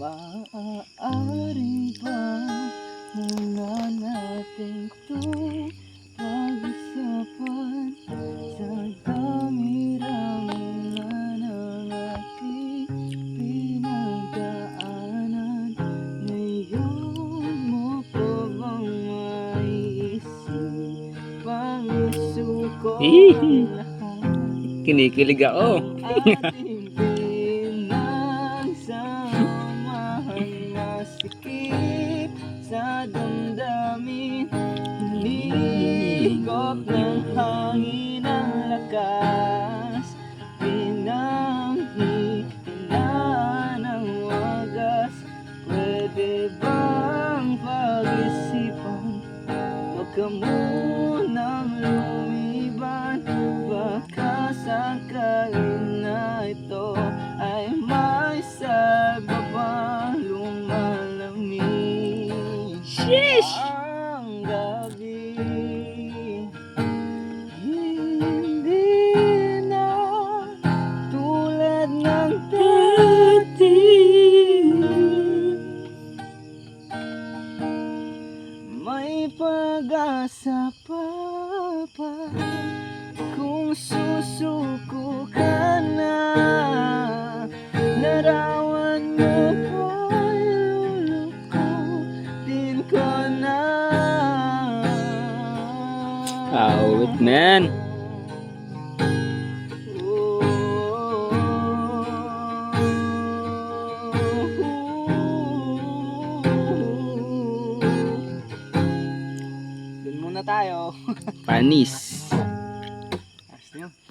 Maaari ba muna natin to pag-usapan sa dami-rami na ng ating pinagdaanan? Ngayon mo pa bang maiisip pang isuko ang lahat? Kinikilig ako. Ating pinagsamahan masikip sa damdamin, higop ng hangin ang lakas, pinanghihinaan ng wagas. Pwede bang pag-isipan? Huwag ka munang lumiban, baka sakaling na ito ay may sababang lumalamig. Sheesh! Ang gabi hindi na tulad ng dati. May pag-asa pa kung susuko ka na. Larawan mo pa, lulukutin ko na. Awit, man. Dun muna tayo. Panis.